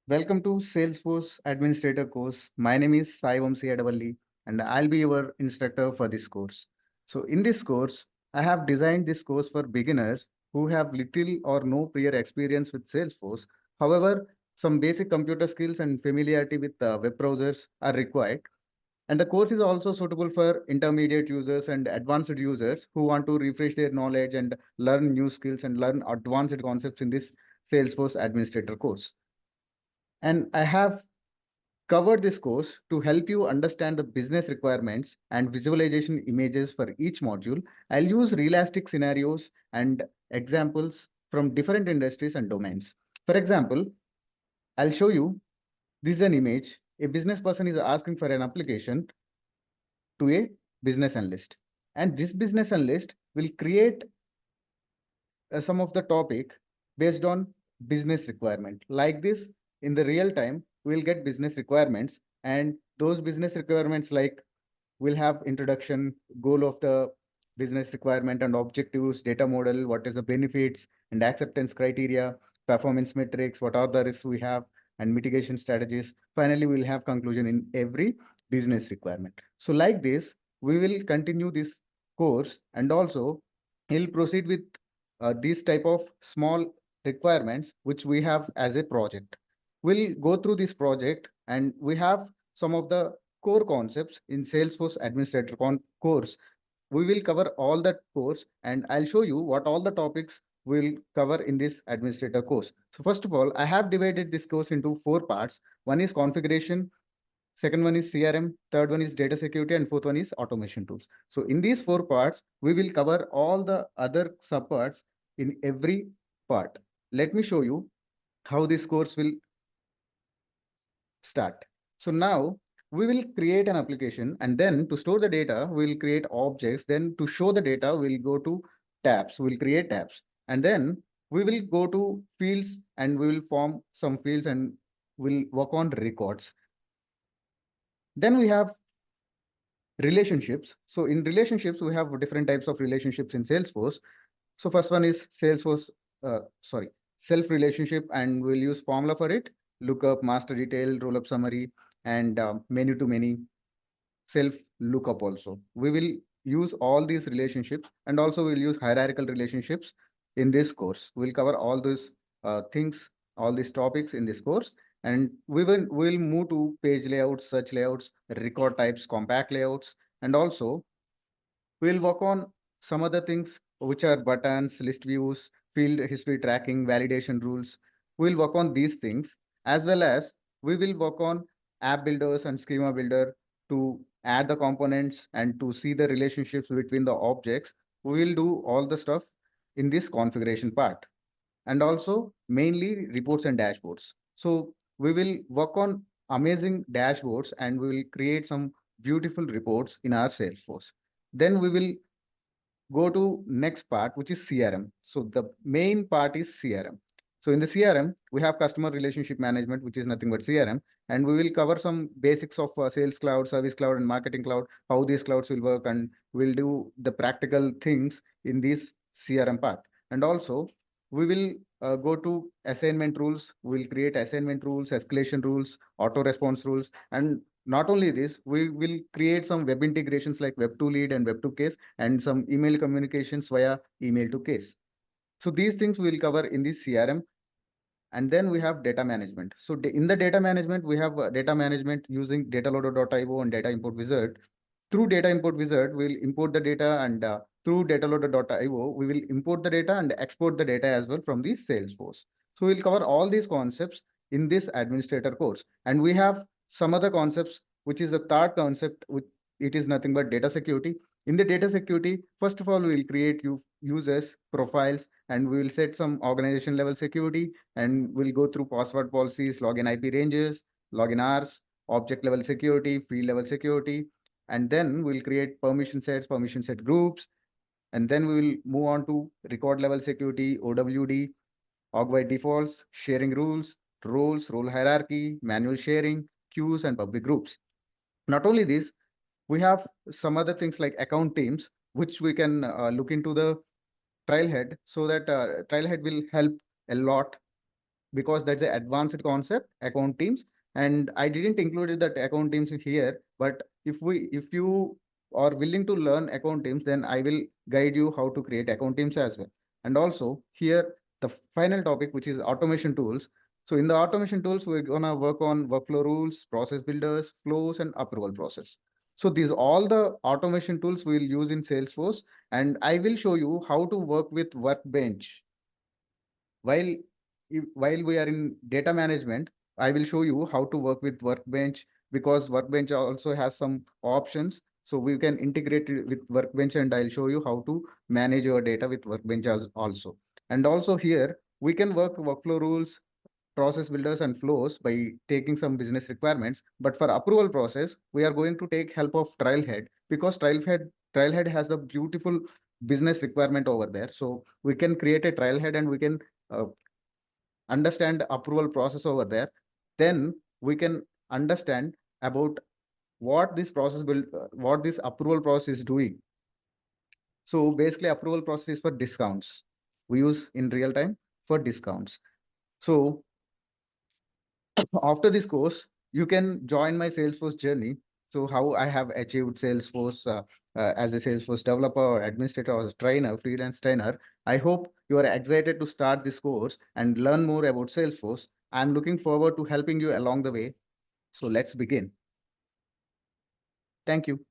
Welcome to Salesforce Administrator course. My name is Sai Vamsi and I'll be your instructor for this course. So in this course, I have designed this course for beginners who have little or no prior experience with Salesforce. However, some basic computer skills and familiarity with web browsers are required. And the course is also suitable for intermediate users and advanced users who want to refresh their knowledge and learn new skills and learn advanced concepts in this Salesforce Administrator course. And I have covered this course to help you understand the business requirements and visualization images for each module. I'll use realistic scenarios and examples from different industries and domains. For example, I'll show you this is an image. A business person is asking for an application to a business analyst. And this business analyst will create some of the topic based on business requirement. Like this, in the real time, we'll get business requirements, and those business requirements like we'll have introduction, goal of the business requirement and objectives, data model, what is the benefits and acceptance criteria, performance metrics, what are the risks we have, and mitigation strategies. Finally, we'll have conclusion in every business requirement. So like this, we will continue this course, and also he'll proceed with these type of small requirements which we have as a project. We'll go through this project, and we have some of the core concepts in Salesforce Administrator course. We will cover all that course, and I'll show you what all the topics we'll cover in this administrator course. So first of all, I have divided this course into 4 parts. One is configuration, second one is CRM, third one is data security, and fourth one is automation tools. So in these 4 parts, we will cover all the other subparts in every part. Let me show you how this course will start. So now we will create an application, and then to store the data, we'll create objects. Then to show the data, we'll go to tabs. We'll create tabs, and then we will go to fields, and we will form some fields, and we'll work on records. Then we have relationships. So in relationships, we have different types of relationships in Salesforce. So first one is Salesforce, self relationship, and we'll use formula for it: lookup, master detail, roll up summary, and many to many, self lookup also. We will use all these relationships, and also we'll use hierarchical relationships in this course. We'll cover all these things, all these topics in this course, and we'll move to page layouts, search layouts, record types, compact layouts, and also we'll work on some other things which are buttons, list views, field history tracking, validation rules. We'll work on these things, as well as we will work on app builders and schema builder to add the components and to see the relationships between the objects. We will do all the stuff in this configuration part, and also mainly reports and dashboards. So we will work on amazing dashboards, and we will create some beautiful reports in our Salesforce. Then we will go to next part, which is CRM. So the main part is CRM. So in the CRM, we have customer relationship management, which is nothing but CRM. And we will cover some basics of Sales Cloud, Service Cloud, and Marketing Cloud, how these clouds will work, and we'll do the practical things in this CRM part. And also, we will go to assignment rules. We'll create assignment rules, escalation rules, auto response rules. And not only this, we will create some web integrations like web to lead and web to case, and some email communications via email to case. So these things we will cover in this CRM. And then we have data management. So in the data management, we have data management using dataloader.io and data import wizard. Through data import wizard, we'll import the data, and through dataloader.io, we will import the data and export the data as well from the Salesforce. So we'll cover all these concepts in this administrator course. And we have some other concepts, which is the third concept, which it is nothing but data security. In the data security, first of all, we will create users, profiles, and we will set some organization level security, and we'll go through password policies, login IP ranges, login hours, object level security, field level security, and then we'll create permission sets, permission set groups, and then we will move on to record level security, OWD, org-wide defaults, sharing rules, roles, role hierarchy, manual sharing, queues, and public groups. Not only this, we have some other things like account teams, which we can look into the Trailhead, so that Trailhead will help a lot because that's an advanced concept, account teams. And I didn't include that account teams here, but if you are willing to learn account teams, then I will guide you how to create account teams as well. And also here, the final topic, which is automation tools. So in the automation tools, we're gonna work on workflow rules, process builders, flows, and approval process. So these all the automation tools we'll use in Salesforce, and I will show you how to work with Workbench. While while we are in data management, I will show you how to work with Workbench, because Workbench also has some options. So we can integrate it with Workbench, and I'll show you how to manage your data with Workbench also. And also here, we can work workflow rules, process builders, and flows by taking some business requirements. But for approval process, we are going to take help of Trailhead, because Trailhead has a beautiful business requirement over there. So we can create a Trailhead, and we can uh, understand approval process over there. Then we can understand about what this what this approval process is doing. So basically, approval process is for discounts. We use in real time for discounts. So after this course, you can join my Salesforce journey. So how I have achieved Salesforce as a Salesforce developer or administrator or trainer, freelance trainer. I hope you are excited to start this course and learn more about Salesforce. I'm looking forward to helping you along the way. So let's begin. Thank you.